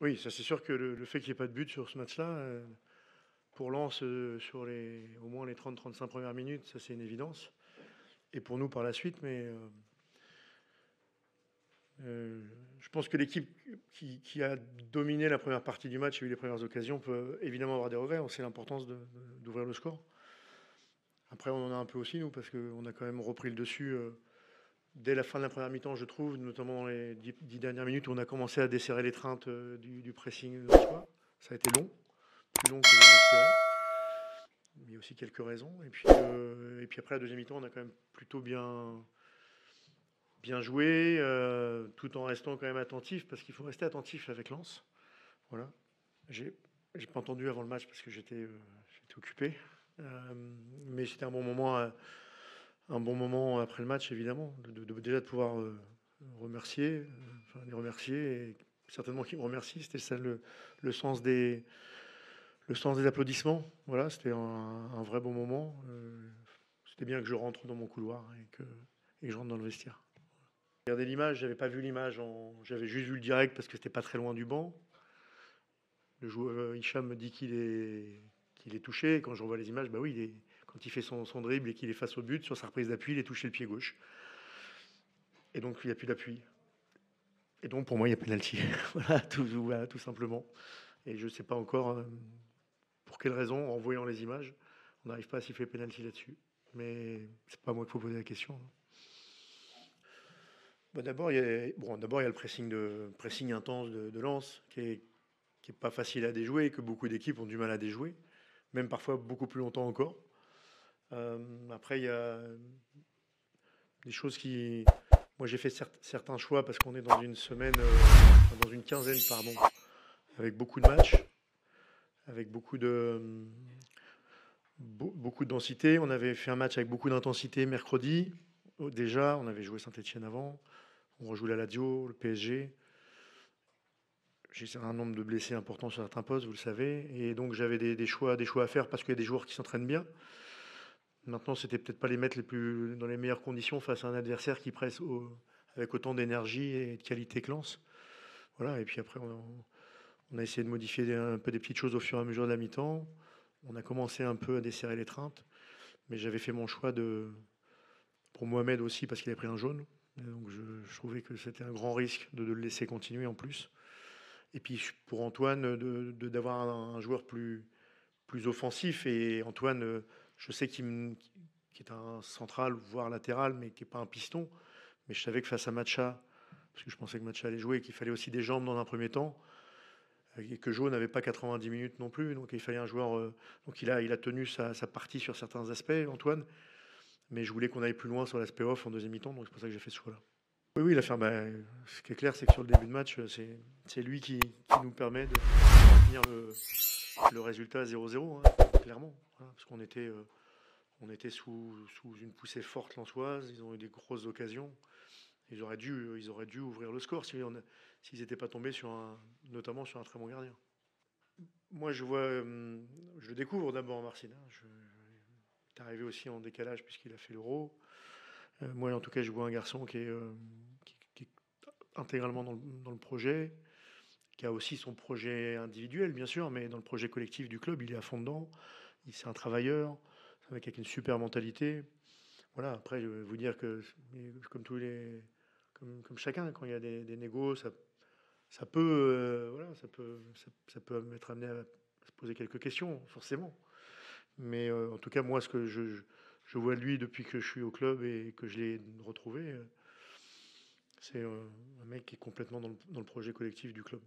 Oui, ça c'est sûr que le fait qu'il n'y ait pas de but sur ce match-là, pour Lens, sur au moins les 30-35 premières minutes, ça c'est une évidence. Et pour nous par la suite, mais je pense que l'équipe qui a dominé la première partie du match et eu les premières occasions peut évidemment avoir des regrets. On sait l'importance d'ouvrir le score. Après, on en a un peu aussi, nous, parce qu'on a quand même repris le dessus dès la fin de la première mi-temps, je trouve, notamment dans les 10 dernières minutes où on a commencé à desserrer l'étreinte du pressing lensois. Ça a été long, plus long que je l'espérais. Il y a aussi quelques raisons. Et puis après, la deuxième mi-temps, on a quand même plutôt bien joué, tout en restant quand même attentif, parce qu'il faut rester attentif avec Lens. Voilà. J'ai j'ai pas entendu avant le match parce que j'étais occupé. Euh, mais c'était un bon moment après le match, évidemment, déjà de pouvoir enfin, les remercier, et certainement qu'ils me remercient. C'était ça le sens le sens des applaudissements. Voilà, c'était un vrai bon moment. C'était bien que je rentre dans mon couloir et que je rentre dans le vestiaire. J'ai regardé l'image, j'avais pas vu l'image, j'avais juste vu le direct parce que c'était pas très loin du banc. Le joueur Hicham me dit qu'il est touché. Et quand je revois les images, bah oui, quand il fait son dribble et qu'il est face au but, sur sa reprise d'appui, il est touché le pied gauche. Et donc il n'y a plus d'appui. Et donc pour moi, il y a penalty. Voilà, tout simplement. Et je ne sais pas encore pour quelle raison, en voyant les images, on n'arrive pas à siffler penalty là-dessus. Mais c'est pas à moi qu'il faut poser la question. Bah, d'abord, il y a le pressing intense de Lens, qui est pas facile à déjouer et que beaucoup d'équipes ont du mal à déjouer, même parfois beaucoup plus longtemps encore. Après, il y a des choses qui. Moi, j'ai fait certains choix parce qu'on est dans une semaine, dans une quinzaine, pardon, avec beaucoup de matchs, avec beaucoup de densité. On avait fait un match avec beaucoup d'intensité mercredi. Déjà, on avait joué Saint-Etienne avant. On rejoue la Lazio, le PSG. J'ai un nombre de blessés important sur certains postes, vous le savez. Et donc, j'avais des choix à faire parce qu'il y a des joueurs qui s'entraînent bien. Maintenant, c'était peut-être pas les mettre dans les meilleures conditions face à un adversaire qui presse avec autant d'énergie et de qualité que Lens. Voilà, et puis après, on a essayé de modifier un peu des petites choses au fur et à mesure de la mi-temps. On a commencé un peu à desserrer l'étreinte, mais j'avais fait mon choix pour Mohamed aussi parce qu'il avait pris un jaune. Et donc je trouvais que c'était un grand risque de le laisser continuer en plus. Et puis pour Antoine, d'avoir un joueur plus offensif. Et Antoine, je sais qu'il est un central, voire latéral, mais qui n'est pas un piston. Mais je savais que face à Matcha, parce que je pensais que Matcha allait jouer, qu'il fallait aussi des jambes dans un premier temps, et que Jo n'avait pas 90 minutes non plus. Donc il fallait un joueur. Donc il a tenu sa partie sur certains aspects, Antoine. Mais je voulais qu'on aille plus loin sur l'aspect off en deuxième mi-temps, donc c'est pour ça que j'ai fait ce choix-là. Oui, oui, il a fait. Bah, ce qui est clair, c'est que sur le début de match, c'est lui qui nous permet de maintenir le résultat 0-0, hein, clairement. Hein, parce on était sous une poussée forte lensoise, ils ont eu des grosses occasions. Ils auraient dû ouvrir le score s'ils n'étaient pas tombés notamment sur un très bon gardien. Moi, je le découvre d'abord, Marcin. Hein. Il est arrivé aussi en décalage puisqu'il a fait l'Euro. Moi, en tout cas, je vois un garçon qui est intégralement dans le projet, qui a aussi son projet individuel, bien sûr, mais dans le projet collectif du club, il est à fond dedans. C'est un travailleur, avec une super mentalité. Voilà, après, je vais vous dire que, comme comme chacun, quand il y a des négos, ça peut, voilà, ça peut m'être amené à se poser quelques questions, forcément. Mais en tout cas, moi, ce que je vois de lui depuis que je suis au club et que je l'ai retrouvé, c'est un mec qui est complètement dans le projet collectif du club.